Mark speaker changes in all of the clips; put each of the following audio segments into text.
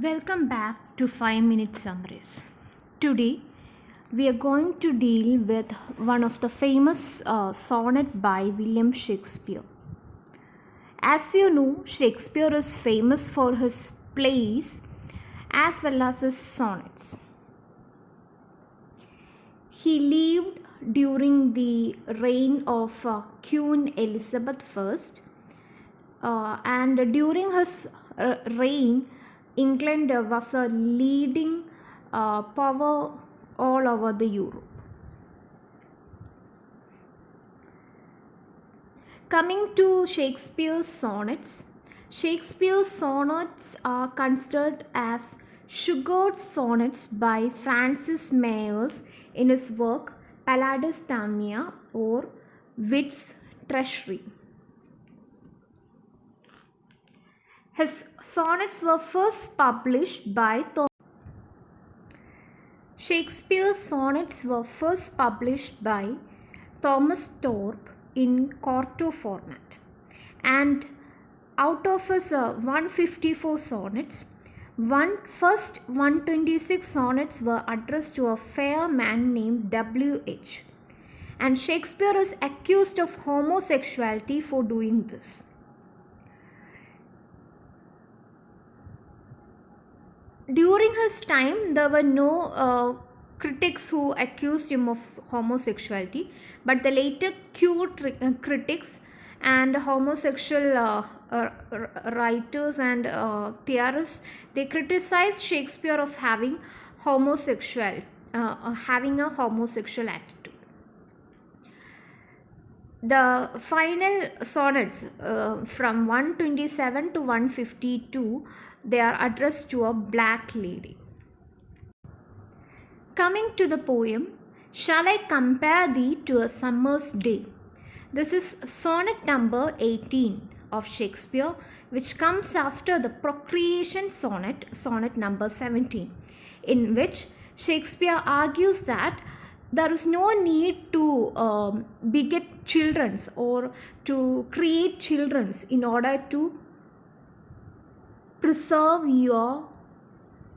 Speaker 1: Welcome back to 5 Minute Summaries. Today we are going to deal with one of the famous sonnet by William Shakespeare. As you know, Shakespeare is famous for his plays as well as his sonnets. He lived during the reign of Queen Elizabeth I, and during his reign, England was a leading power all over the Europe. Coming to Shakespeare's sonnets are considered as sugared sonnets by Francis Myers in his work Palladius Thamnia or Wit's Treasury. His sonnets were first published by Shakespeare's sonnets were first published by Thomas Thorpe in quarto format, and out of his 154 sonnets, first 126 sonnets were addressed to a fair man named W.H. and Shakespeare is accused of homosexuality for doing this. During his time, there were no critics who accused him of homosexuality, but the later critics and homosexual writers and theorists, they criticized Shakespeare of having having a homosexual attitude. The final sonnets from 127 to 152, they are addressed to a black lady. Coming to the poem, Shall I Compare Thee to a Summer's Day? This is sonnet number 18 of Shakespeare, which comes after the Procreation sonnet, sonnet number 17, in which Shakespeare argues that there is no need to beget children or to create children in order to preserve your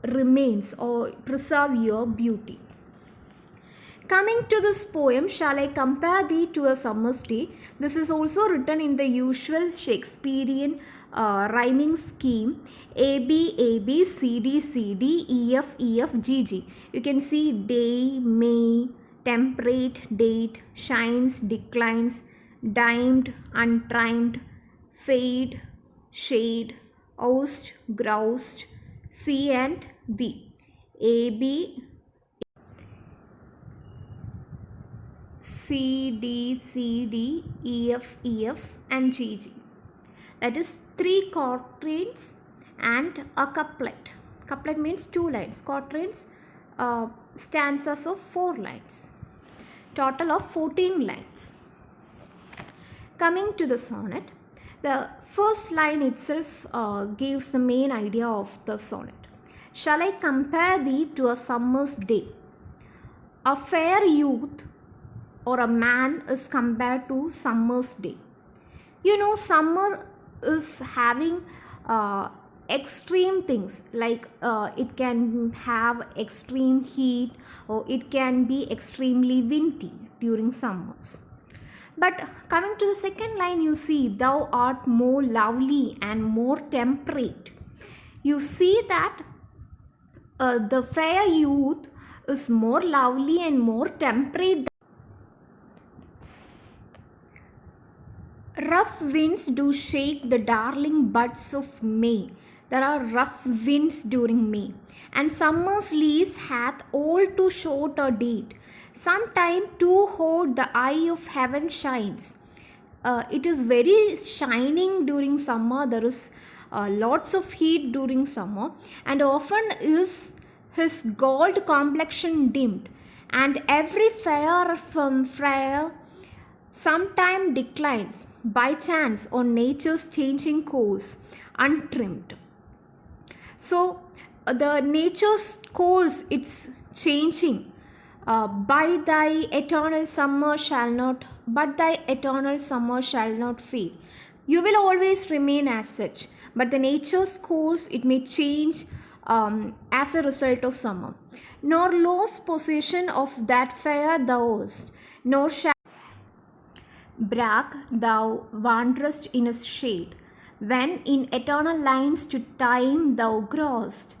Speaker 1: remains or preserve your beauty. Coming to this poem, Shall I Compare Thee to a Summer's Day? This is also written in the usual Shakespearean rhyming scheme A B A B C D C D E F E F G G. You can see day, May, temperate, date, shines, declines, dimed, untrimed, fade, shade, oust, groused, C and thee. A B C D C D E F E F and G G. That is 3 quatrains and a couplet. Couplet means 2 lines. Quatrains stanzas of 4 lines. Total of 14 lines. Coming to the sonnet, the first line itself gives the main idea of the sonnet. Shall I compare thee to a summer's day? A fair youth or a man is compared to summer's day. You know, summer is having extreme things like it can have extreme heat or it can be extremely windy during summers. But coming to the second line, you see, thou art more lovely and more temperate. You see that the fair youth is more lovely and more temperate. Rough winds do shake the darling buds of May. There are rough winds during May. And summer's lease hath all too short a date. Sometime too hot the eye of heaven shines. It is very shining during summer. There is lots of heat during summer. And often is his gold complexion dimmed. And every fair from fair sometime declines by chance on nature's changing course, untrimmed. So the nature's course, it's changing. By thy eternal summer shall not, but thy eternal summer shall not fade. You will always remain as such, but the nature's course, it may change as a result of summer. Nor lost possession of that fair thou wast, nor shall brag thou wanderest in his shade, when in eternal lines to time thou growest.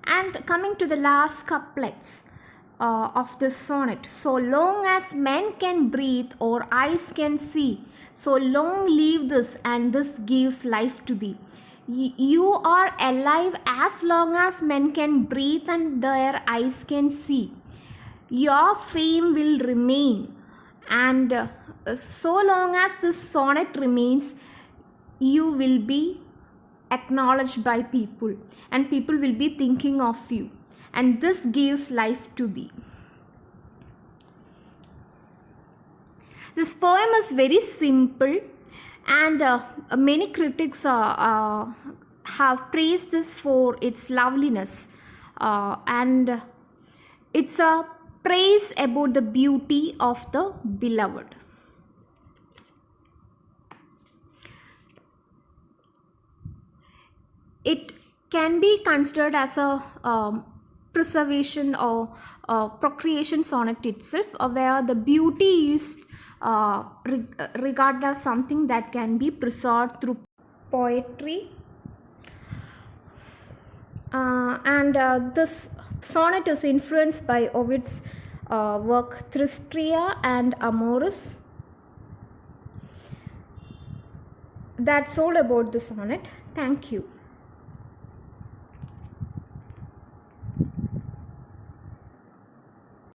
Speaker 1: And coming to the last couplets of this sonnet. So long as men can breathe or eyes can see, so long live this, and this gives life to thee. You are alive as long as men can breathe and their eyes can see. Your fame will remain, and so long as this sonnet remains, you will be acknowledged by people, and people will be thinking of you, and this gives life to thee. This poem is very simple, and many critics have praised this for its loveliness, and it's a praise about the beauty of the beloved. It can be considered as a preservation or procreation sonnet itself, where the beauty is regarded as something that can be preserved through poetry. And this sonnet is influenced by Ovid's work Tristria and Amoris. That's all about the sonnet. Thank you.